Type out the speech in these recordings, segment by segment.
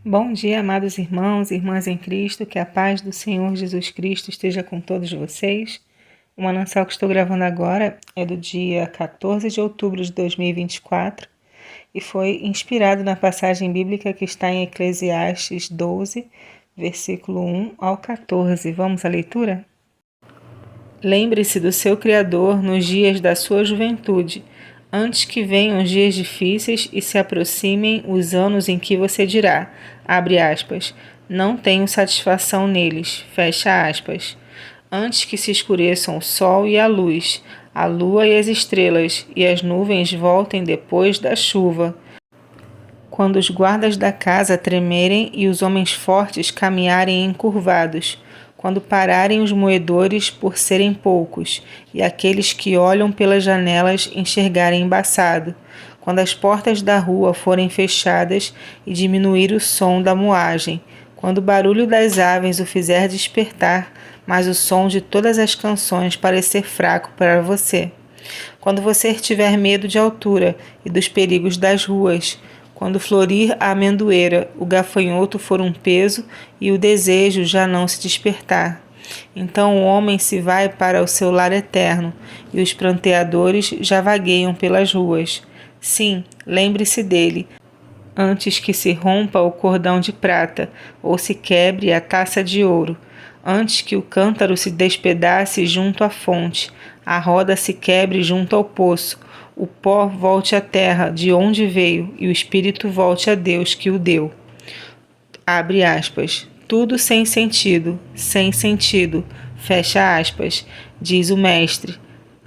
Bom dia, amados irmãos e irmãs em Cristo, que a paz do Senhor Jesus Cristo esteja com todos vocês. O manancial que estou gravando agora é do dia 14 de outubro de 2024 e foi inspirado na passagem bíblica que está em Eclesiastes 12, versículo 1 ao 14. Vamos à leitura? Lembre-se do seu Criador nos dias da sua juventude, antes que venham os dias difíceis e se aproximem os anos em que você dirá, abre aspas, não tenho satisfação neles, fecha aspas. Antes que se escureçam o sol e a luz, a lua e as estrelas, e as nuvens voltem depois da chuva. Quando os guardas da casa tremerem e os homens fortes caminharem encurvados, quando pararem os moedores por serem poucos, e aqueles que olham pelas janelas enxergarem embaçado, quando as portas da rua forem fechadas e diminuir o som da moagem, quando o barulho das aves o fizer despertar, mas o som de todas as canções parecer fraco para você. Quando você tiver medo de altura e dos perigos das ruas, quando florir a amendoeira, o gafanhoto for um peso e o desejo já não se despertar. Então o homem se vai para o seu lar eterno e os pranteadores já vagueiam pelas ruas. Sim, lembre-se dele, antes que se rompa o cordão de prata ou se quebre a taça de ouro, antes que o cântaro se despedace junto à fonte, a roda se quebre junto ao poço, o pó volte à terra de onde veio e o espírito volte a Deus que o deu. Abre aspas. Tudo sem sentido, fecha aspas, diz o mestre.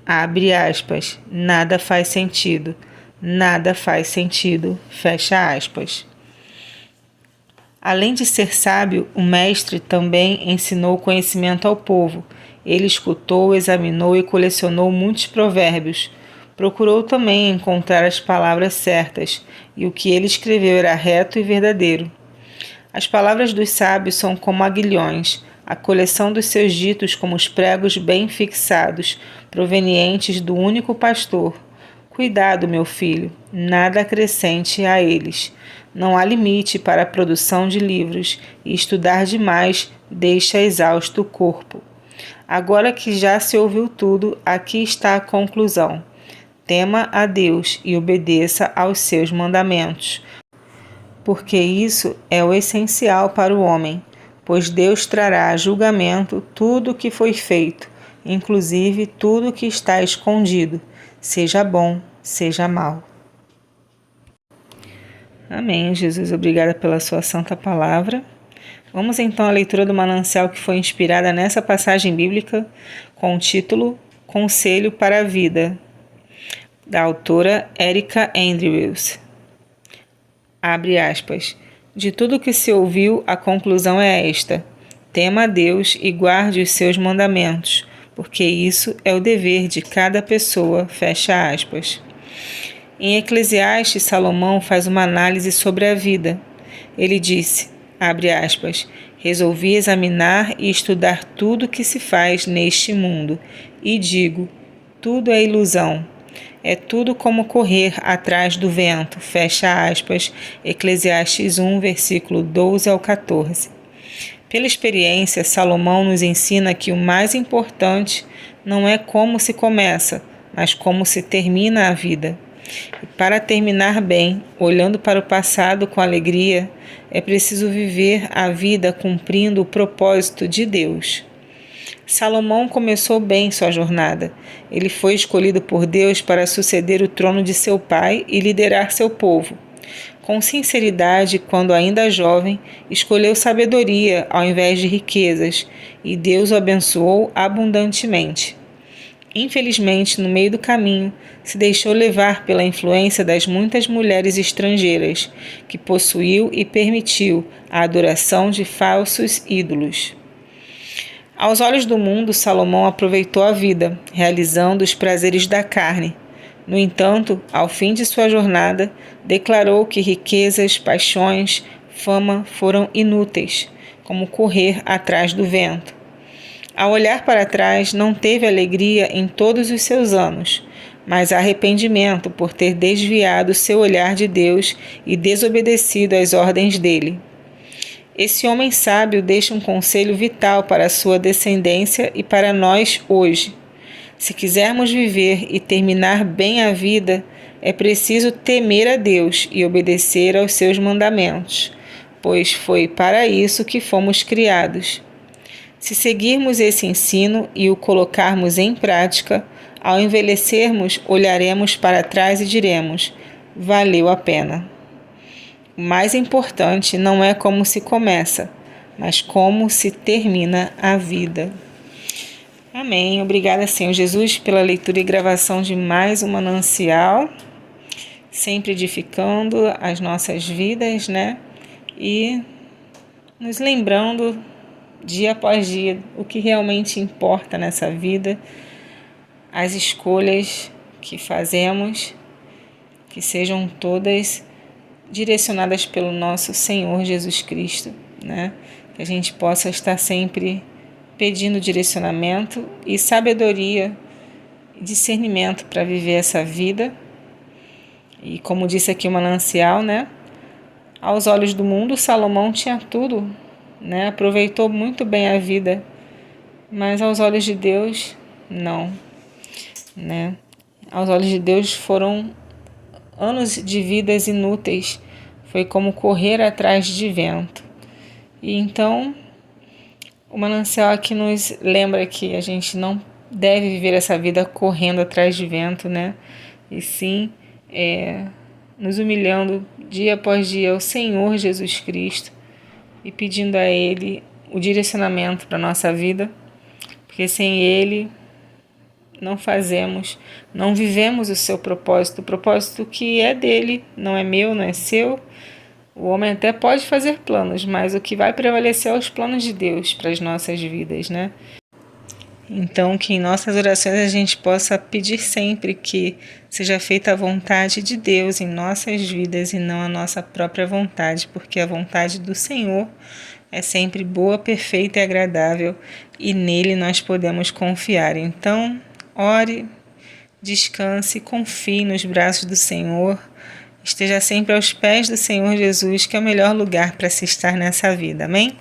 Abre aspas. Nada faz sentido, fecha aspas. Além de ser sábio, o mestre também ensinou conhecimento ao povo. Ele escutou, examinou e colecionou muitos provérbios. Procurou também encontrar as palavras certas, e o que ele escreveu era reto e verdadeiro. As palavras dos sábios são como aguilhões, a coleção dos seus ditos como os pregos bem fixados, provenientes do único pastor. Cuidado, meu filho, nada acrescente a eles. Não há limite para a produção de livros, e estudar demais deixa exausto o corpo. Agora que já se ouviu tudo, aqui está a conclusão. Tema a Deus e obedeça aos seus mandamentos, porque isso é o essencial para o homem, pois Deus trará a julgamento tudo o que foi feito, inclusive tudo o que está escondido, seja bom, seja mal. Amém, Jesus, obrigada pela sua santa palavra. Vamos então à leitura do manancial que foi inspirada nessa passagem bíblica com o título Conselho para a Vida, da autora Erica Andrews. Abre aspas. De tudo que se ouviu, a conclusão é esta: tema a Deus e guarde os seus mandamentos, porque isso é o dever de cada pessoa, fecha aspas. Em Eclesiastes, Salomão faz uma análise sobre a vida. Ele disse, abre aspas, resolvi examinar e estudar tudo que se faz neste mundo, e digo, tudo é ilusão. É tudo como correr atrás do vento, fecha aspas, Eclesiastes 1, versículo 12 ao 14. Pela experiência, Salomão nos ensina que o mais importante não é como se começa, mas como se termina a vida. E para terminar bem, olhando para o passado com alegria, é preciso viver a vida cumprindo o propósito de Deus. Salomão começou bem sua jornada. Ele foi escolhido por Deus para suceder o trono de seu pai e liderar seu povo. Com sinceridade, quando ainda jovem, escolheu sabedoria ao invés de riquezas, e Deus o abençoou abundantemente. Infelizmente, no meio do caminho, se deixou levar pela influência das muitas mulheres estrangeiras, que possuiu e permitiu a adoração de falsos ídolos. Aos olhos do mundo, Salomão aproveitou a vida, realizando os prazeres da carne. No entanto, ao fim de sua jornada, declarou que riquezas, paixões, fama foram inúteis, como correr atrás do vento. Ao olhar para trás, não teve alegria em todos os seus anos, mas arrependimento por ter desviado seu olhar de Deus e desobedecido às ordens dele. Esse homem sábio deixa um conselho vital para a sua descendência e para nós hoje. Se quisermos viver e terminar bem a vida, é preciso temer a Deus e obedecer aos seus mandamentos, pois foi para isso que fomos criados. Se seguirmos esse ensino e o colocarmos em prática, ao envelhecermos, olharemos para trás e diremos: valeu a pena. O mais importante não é como se começa, mas como se termina a vida. Amém. Obrigada, Senhor Jesus, pela leitura e gravação de mais um manancial, sempre edificando as nossas vidas, né? E nos lembrando dia após dia o que realmente importa nessa vida, as escolhas que fazemos, que sejam todas direcionadas pelo nosso Senhor Jesus Cristo, né? Que a gente possa estar sempre pedindo direcionamento e sabedoria e discernimento para viver essa vida. E como disse aqui o manancial, né? Aos olhos do mundo, Salomão tinha tudo, né? Aproveitou muito bem a vida, mas aos olhos de Deus, não, né? Aos olhos de Deus foram anos de vidas inúteis, foi como correr atrás de vento. E então, o manancial aqui nos lembra que a gente não deve viver essa vida correndo atrás de vento, né? E sim, nos humilhando dia após dia ao Senhor Jesus Cristo e pedindo a Ele o direcionamento para a nossa vida, porque sem Ele não vivemos o seu propósito, o propósito que é dele, não é meu, não é seu. O homem até pode fazer planos, mas o que vai prevalecer é os planos de Deus para as nossas vidas, né? Então, que em nossas orações a gente possa pedir sempre que seja feita a vontade de Deus em nossas vidas e não a nossa própria vontade, porque a vontade do Senhor é sempre boa, perfeita e agradável, e nele nós podemos confiar. Então, ore, descanse, confie nos braços do Senhor, esteja sempre aos pés do Senhor Jesus, que é o melhor lugar para se estar nessa vida. Amém?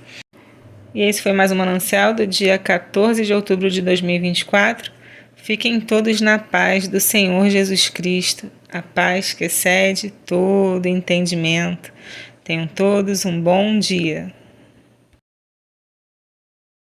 E esse foi mais um manancial do dia 14 de outubro de 2024. Fiquem todos na paz do Senhor Jesus Cristo, a paz que excede todo entendimento. Tenham todos um bom dia.